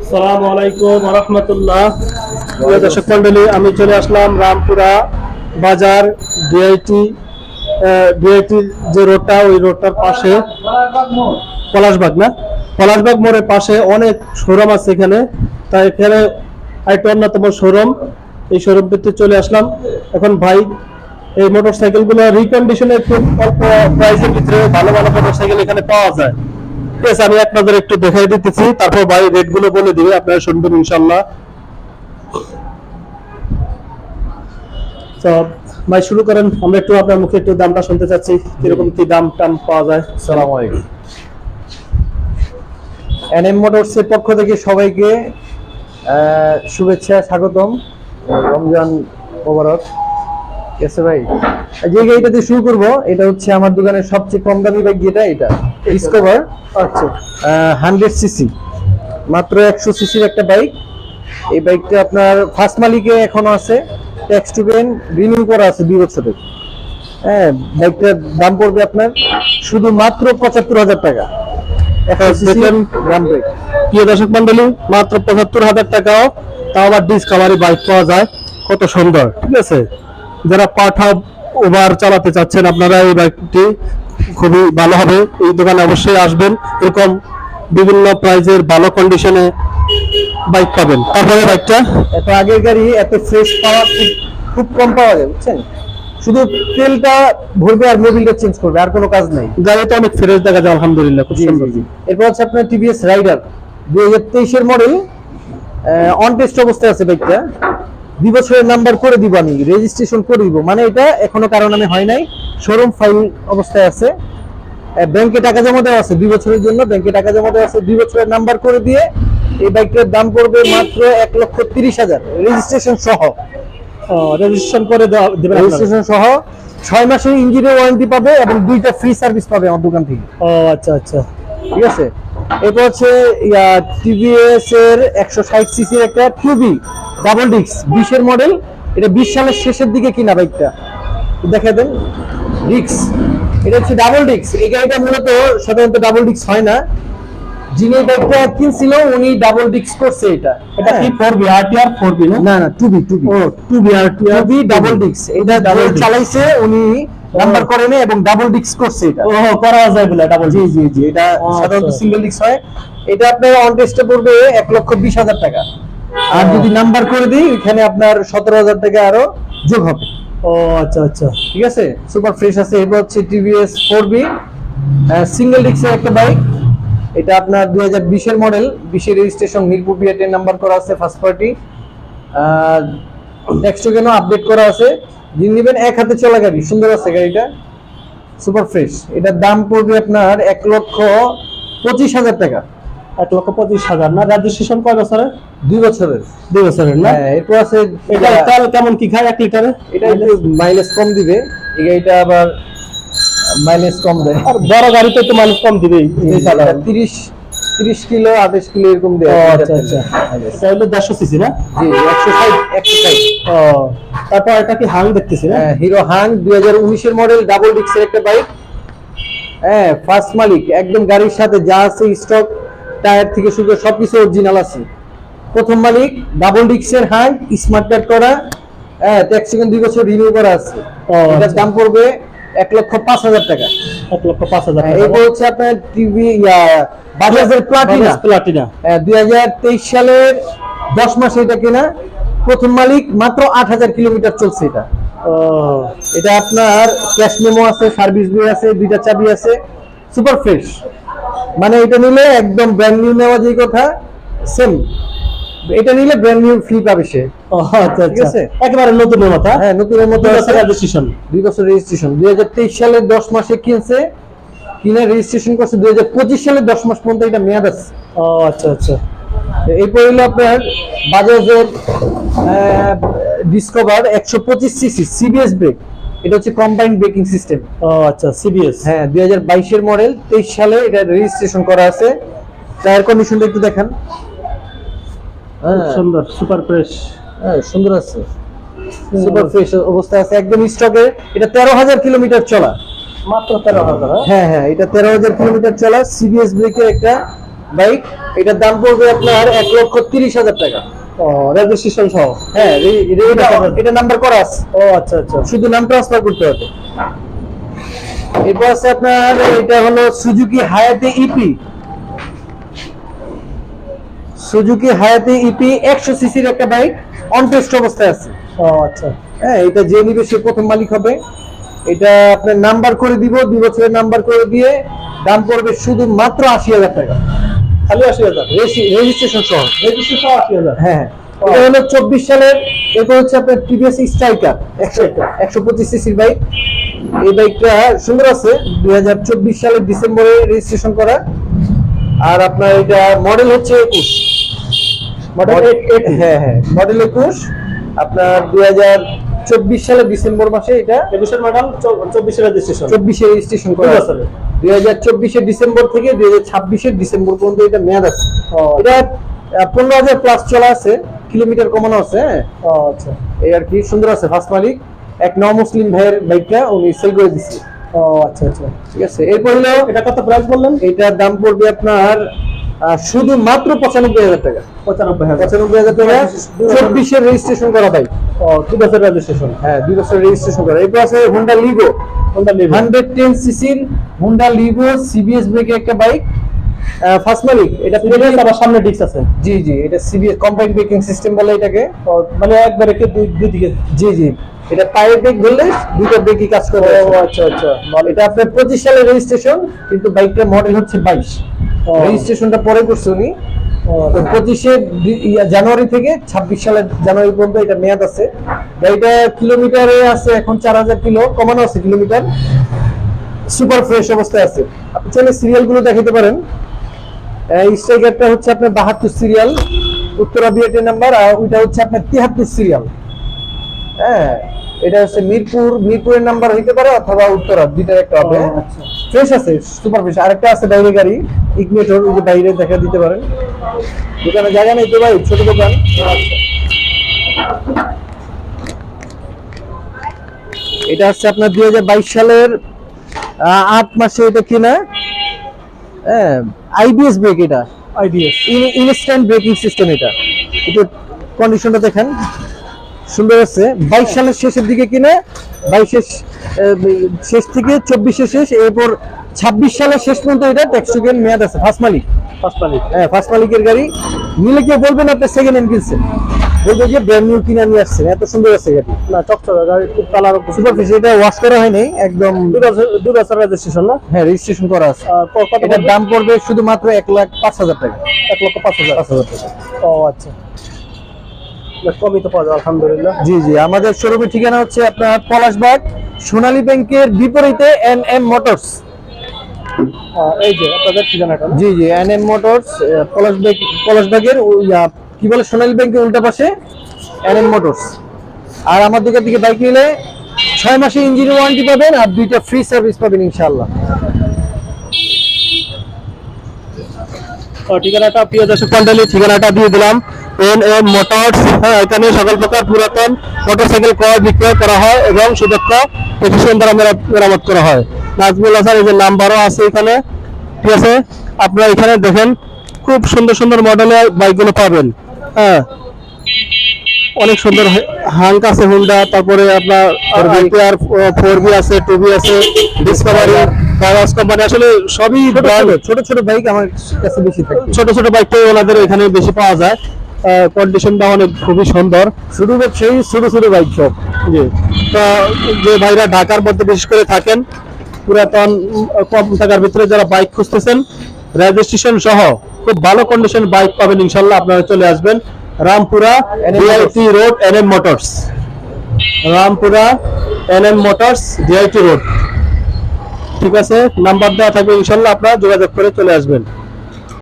আসসালামু আলাইকুম ওয়া রাহমাতুল্লাহ। প্রিয় দর্শক মণ্ডলী, আমি চলে আসলাম রামপুরা বাজার ডিআইটি যে রোডটা, ওই রোডটার পাশে পলাশবাগ মোড়ের পাশে অনেক শোরুম আছে এখানে। তাই এখানে একটা অন্যতম শোরুম, এই শোরুমটিতে চলে আসলাম। এখন ভাই এই মোটরসাইকেলগুলো রিকন্ডিশনে খুব অল্প প্রাইসের ভিতরে ভালো ভালো মোটরসাইকেল এখানে পাওয়া যায়। ঠিক আছে, আমি আপনাদের একটু দেখাই দিতেছি, তারপর ভাই রেট গুলো বলে দিবে, আপনারা শুনবেন ইনশাল্লাহ। তো ভাই শুরু করেন, আমরা একটু আপনার মুখে একটু দামটা শুনতে চাচ্ছি, কিরকম কি দাম টাম পাওয়া যায়। আসসালামু আলাইকুম। এনএম মোটরস এর পক্ষ থেকে সবাইকে শুভেচ্ছা, স্বাগতম, রমজান মোবারক। ঠিক আছে ভাই, যে গাড়িটা দিয়ে শুরু করবো, এটা হচ্ছে আমার দোকানের সবচেয়ে কম দামি বাইক, যেটা এটা ডিসকভার। আচ্ছা, 100 সিসি, মাত্র 100 সিসির একটা বাইক। এই বাইকটা আপনার ফার্স্ট মালিকে এখনো আছে, ট্যাক্স টু পেন রিনিউ করা আছে 2 বছরের। হ্যাঁ, বাইকটার দাম পড়বে আপনার শুধু মাত্র 75,000 টাকা। প্রিয় দর্শক মন্ডলী, মাত্র 75,000 টাকাও, তাও আবার ডিসকভারি বাইক পাওয়া যায়, কত সুন্দর। ঠিক আছে, যারা পাঠা ওভার চালাতে চাচ্ছেন আপনারা এই বাইকটি খুবই ভালো হবে, এই দোকানে অবশ্যই আসবেন, এরকম বিভিন্ন প্রাইজের ভালো কন্ডিশনে বাইক পাবেন। তারপরে বাইকটা এত আগের গাড়ি এত ফ্রেশ পাওয়া খুব কম পাওয়া যায়, বুঝছেন। শুধু তেলটা ভরবে আর মোবিলটা চেঞ্জ করবে, আর কোনো কাজ নাই। গাড়িটা অনেক ফ্রেশ দেখা যায়, আলহামদুলিল্লাহ, খুব সুন্দর। এরপর হচ্ছে আপনার টিভিএস রাইডার 2023 এর মডেল, অন টেস্ট অবস্থায় আছে বাইকটা। 2 বছরের নাম্বার করে দিব, আমি রেজিস্ট্রেশন করে দিব, মানে এটা এখনো কারো নামে হয় নাই, শোরুম ফাইল অবস্থায় আছে। ব্যাংকে টাকা জমা দেওয়া আছে 2 বছরের জন্য, ব্যাংকে টাকা জমা দেওয়া আছে। 2 বছরের নাম্বার করে দিয়ে এই বাইকটার দাম পড়বে মাত্র 1,30,000 রেজিস্ট্রেশন সহ। রেজিস্ট্রেশন করে দেবেন, রেজিস্ট্রেশন সহ 6 মাসের ইঞ্জিনের ওয়ারেন্টি পাবে এবং 2টা ফ্রি সার্ভিস পাবে আমার দোকান থেকে। ও আচ্ছা আচ্ছা, ঠিক আছে। এরপর হচ্ছে টিভিএস এর 160 সিসির একটা টুবি ডাবল ডিস্ক 20 এর মডেল। এটা 20 সালের শেষের দিকে কিনা বাইকটা, দেখা দেন ডিস্ক। এটা হচ্ছে ডাবল ডিস্ক। এই গাড়িটা মূলত সাধারণত ডাবল ডিস্ক হয় না, যিনি বাইকটা কিনছিল উনি ডাবল ডিস্ক করছে। এটা কি 4B RTR 4B না না, টুবি ও 2B RTR টুবি ডাবল ডিস্ক। এটা ডাবল চালাইছে উনি, নাম্বার করেনি এবং ডাবল ডিস্ক করছে। এটা ও করা যায় বলে ডাবল। জি জি জি, এটা সাধারণত সিঙ্গেল ডিস্ক হয়। এটা আপনার অন টেস্টে পড়বে 1,20,000 টাকা, আর যদি নাম্বার করে দিই এখানে আপনার 17,000 টাকা আরো যোগ হবে। ও আচ্ছা আচ্ছা, ঠিক আছে, সুপার ফ্রেশ আছে। এবার হচ্ছে টিভিএস 4B সিঙ্গেল ডিস্কের একটা বাইক। এটা আপনার 2020 এর মডেল, 20 এর রেজিস্ট্রেশন, মিরপুর বিআরটি নাম্বার করা আছে, ফার্স্ট পার্টি। নেক্সট কেন আপডেট করা আছে। যিনি নেবেন এক হাতে চলা গাড়ি, সুন্দর আছে গাড়িটা, সুপার ফ্রেশ। এটার দাম পড়বে আপনার 1,25,000 টাকা। 1,25,000 না? রেজিস্ট্রেশন কয় বছরের? 2 বছরের। 2 বছরের না? হ্যাঁ, এরপর আছে এটা তেল কেমন কি খায় 1 লিটারে? এটা একটু মাইলেজ কম দিবে, এই গাড়িটা আবার মাইলেজ কম দেয়। আর বড় গাড়িতে তো মাইলেজ কম দিবেই। 30 কিলো 28 কিলো এরকম দেয়। আচ্ছা আচ্ছা, এটা হলো 150 সিসি না? জি, 160। ও, তারপর এটা কি হাং দেখতেছি না? হিরো হাং 2019 এর মডেল, ডাবল ডিস্কের একটা বাইক। হ্যাঁ, ফার্স্ট মালিক, একদম গাড়ির সাথে যা আছে স্টক, টায়ার থেকে শুরু করে সবকিছু অরিজিনাল আছে। প্রথম মালিক, ডাবল ডিস্কের হাং, স্মার্ট কার্ড করা, ট্যাক্স 2 বছর রিনিউ করা আছে। এটার দাম পড়বে 1,05,000 টাকা। 1,05,000 টাকা। এইটা হচ্ছে আপনার টিভি বাজাজের প্লাটিনা। 2023 সালের 10 মাসে এটা কেনা, প্রথম মালিক, মাত্র 8,000 কিলোমিটার চলছে এটা। এটা আপনার ক্যাশ মেমো আছে, সার্ভিস বই আছে, 2টা চাবি আছে, সুপার ফ্রেশ। মানে এটা নিলে একদম ব্র্যান্ড নিউ নেওয়া, যে কথা সেম, এটা নিলে ব্র্যান্ড নিউ ফ্রি পাবে সে। আচ্ছা ঠিক আছে, একেবারে নতুনের মতো। হ্যাঁ, নতুনের মতো রেজিস্ট্রেশন, 2 বছর রেজিস্ট্রেশন। 2023 সালের 10 মাসে কিনছে, কিনে রেজিস্ট্রেশন করছে 2025 সালের 10 মাস পর্যন্ত এটা মেয়াদ আছে। আচ্ছা আচ্ছা। এরপর হলো আপনার বাজাজের ডিসকভার 125 সিসি সিবিএস ব্রেক। এটা হচ্ছে কম্বাইন্ড ব্রেকিং সিস্টেম। আচ্ছা, সিবিএস। হ্যাঁ, 2022 এর মডেল, 23 সালে এটা রেজিস্ট্রেশন করা আছে। টায়ার কন্ডিশনটা একটু দেখেন। সুন্দর, সুপার ফ্রেশ। হ্যাঁ, সুন্দর আছে, সুপার ফ্রেশ অবস্থা আছে, একদম স্টকে। এটা 13,000 কিলোমিটার চলা, মাত্র 13,000। হ্যাঁ হ্যাঁ, এটা 13,000 কিলোমিটার চলা, সিবিএস ব্রেকের একটা বাইক, এটার দাম পড়বে আপনার 1,30,000 টাকা। ও রেজিস্ট্রেশন সহ? হ্যাঁ, এটা নাম্বার করা আছে। ও আচ্ছা আচ্ছা। শুধু নাম ট্রান্সফার করতে হবে। এরপর আছে আপনার, এটা হলো সুজুকি হায়াতে ইপি। সুজুকি হায়াতে ইপি 100 সিসির একটা বাইক, অন টেস্ট অবস্থায় আছে। ও আচ্ছা। হ্যাঁ, এটা যে নিবে সে প্রথম মালিক হবে। এটা আপনার নাম্বার করে দিব, 2 বছরের নাম্বার করে দিয়ে দাম পড়বে শুধু মাত্র 80,000 টাকা। খালি 80,000? রেজিস্ট্রেশন সহ। রেজিস্ট্রেশন সহ 80,000? হ্যাঁ, এটা হলো 24 সালের। এটা হচ্ছে আপনার টিভিএস স্ট্রাইকার 125 সিসির বাইক। এই বাইকটা সুন্দর আছে, 2024 সালের ডিসেম্বরে রেজিস্ট্রেশন করা। আর আপনার এটা মডেল হচ্ছে 21। হ্যাঁ হ্যাঁ, মডেল 21। আপনার 2024 সালের ডিসেম্বর মাসে এটা 21 মডেল, 24 এর রেজিস্ট্রেশন। 24 এ রেজিস্ট্রেশন করা আছে। 2024 এর ডিসেম্বর থেকে 2026 এর ডিসেম্বর পর্যন্ত এটা মেয়াদ আছে। এটা 15,000 প্লাস চলা আছে, কিলোমিটার কমানো আছে। হ্যাঁ, ও আচ্ছা। এই আর কি, সুন্দর আছে। ফার্স্ট মালিক এক মুসলিম ভাইয়ের বাইকটা উনি সেল করে দিচ্ছে। ও আচ্ছা আচ্ছা, ঠিক আছে। এরপর হলো, এটা কত প্রাইস বললেন? এটার দাম পড়বে আপনার শুধু মাত্র 95,000 টাকা। 95,000 টাকা, 24 এর রেজিস্ট্রেশন করা বাইক। ও 2 বছর রেজিস্ট্রেশন? হ্যাঁ, 2 বছর রেজিস্ট্রেশন করা। এরপর আছে হোন্ডা লিভো। 110 সিসির হোন্ডা লিভো সিবিএস ব্রেকের একটা বাইক, ফার্স্ট মালিক। এটা সিবিএস আবার সামনে ডিস্ক আছে? জি জি, এটা সিবিএস কম্পাইন্ড ব্রেকিং সিস্টেম বলে এটাকে। মানে একবারে কি দুই দিকে? জি জি, এটা পায়ের ব্রেক ধরলে দুটো ব্রেকই কাজ করে। ও আচ্ছা আচ্ছা। এটা আপনার 25 সালের রেজিস্ট্রেশন, কিন্তু বাইকটার মডেল হচ্ছে 22। রেজিস্ট্রেশনটা পরে করছে উনি। তো 25 জানুয়ারি থেকে 26 সালের জানুয়ারি পর্যন্ত এটা মেয়াদ আছে। গাড়িটা কিলোমিটারে আছে এখন 4,000 কিলো, কমানো আছে কিলোমিটার। সুপার ফ্রেশ অবস্থায় আছে। আপনি চাইলে সিরিয়াল গুলো দেখাতে পারেন। স্ট্রাইকারটা হচ্ছে আপনার 72 সিরিয়াল, উত্তরা বিএটের নাম্বার। আর ওইটা হচ্ছে আপনার 73 সিরিয়াল। হ্যাঁ, এটা হচ্ছে মিরপুরের নাম্বার হইতে পারে অথবা উত্তরা, দুইটার একটা হবে। ফ্রেশ আছে, সুপার ফ্রেশ। আরেকটা আছে বাইরে গাড়ি, ইগনিটর, ওই যে বাইরে দেখা দিতে পারেন। দোকানে জায়গা নেই তো ভাই, ছোট দোকান। এটা হচ্ছে আপনার 2022 সালের 8 মাসে এটা কিনা। হ্যাঁ, আইবিএস ব্রেক। এটা আইবিএস ইনস্ট্যান্ট ব্রেকিং সিস্টেম। এটা কন্ডিশনটা দেখেন, সুন্দর আছে। 22 সালের শেষের দিকে কিনে, 22 শেষ থেকে 24 শেষ, এরপর 26 সালের শেষ পর্যন্ত এটা ট্যাক্স টোকেন মেয়াদ আছে। ফার্স্ট মালিক। হ্যাঁ, ফার্স্ট মালিকের গাড়ি। নিলে কেউ বলবেন আপনি সেকেন্ড হ্যান্ড কিনছেন, বলবে যে ব্র্যান্ড নিউ কিনে নিয়ে আসছেন। এত সুন্দর আছে গাড়ি। না, চকচকে গাড়ি, খুব কালার, সুপার ফ্রেশ। এটা ওয়াশ করা হয়নি, একদম 2 বছর রেজিস্ট্রেশন না? হ্যাঁ, রেজিস্ট্রেশন করা আছে। এটার দাম পড়বে শুধুমাত্র 1,05,000 টাকা। 1,05,000 টাকা। ও আচ্ছা, কমই তো পাওয়া যায় আলহামদুলিল্লাহ। জি জি, আমাদের শোরুমের ঠিকানা হচ্ছে আপনার পলাশবাগ, সোনালী ব্যাংকের বিপরীতে এনএম মোটরস। এই যে আপনাদের ঠিকানাটা? জি জি, এনএম মোটরস, পলাশবাগের কি বলে, সোনালী ব্যাংকের উল্টা পাশে এনএম মোটরস। আর আমার দোকান থেকে বাইক নিলে 6 মাসে ইঞ্জিন ওয়ারেন্টি পাবেন আর 2টা ফ্রি সার্ভিস পাবেন ইনশাআল্লাহ। ঠিকানাটা প্রিয় দর্শক মন্ডলী, ঠিকানাটা দিয়ে দিলাম। NM motors. হ্যাঁ, এখানে সকল প্রকার পুরাতন মোটরসাইকেল ক্রয় বিক্রয় করা হয় এবং সুদক্ষ টেকনিশিয়ান দ্বারা মেরামত করা হয়। নাজমুল হাসান, এই যে নাম্বারও আছে এখানে। ঠিক আছে, আপনারা এখানে দেখেন, খুব সুন্দর সুন্দর মডেলের বাইকগুলো পাবেন। হ্যাঁ, অনেক সুন্দর হাঙ্ক আছে হোন্ডা, তারপরে আপনার 4B আছে, 2B আছে, ডিসকভারি, বাজাজ কোম্পানি, আসলে সবই ছোট ছোট বাইক আমার কাছে বেশি থাকে। ছোট ছোট বাইকটাই ওনাদের এখানে বেশি পাওয়া যায়। কন্ডিশনটা অনেক খুবই সুন্দর। শুধু ব্যবসায়ী ছোট ছোট বাইক সব। জি, তো যে ভাইরা ঢাকার মধ্যে বিশেষ করে থাকেন, পুরাতন কম টাকার ভিতরে যারা বাইক খুঁজতেছেন, রেজিস্ট্রেশন সহ খুব ভালো কন্ডিশন বাইক পাবেন ইনশাল্লাহ। আপনারা চলে আসবেন Rampura DIT road, NM motors. Rampura NM motors, DIT road. ঠিক আছে, নাম্বার দেওয়া থাকবে ইনশাল্লাহ, আপনারা যোগাযোগ করে চলে আসবেন।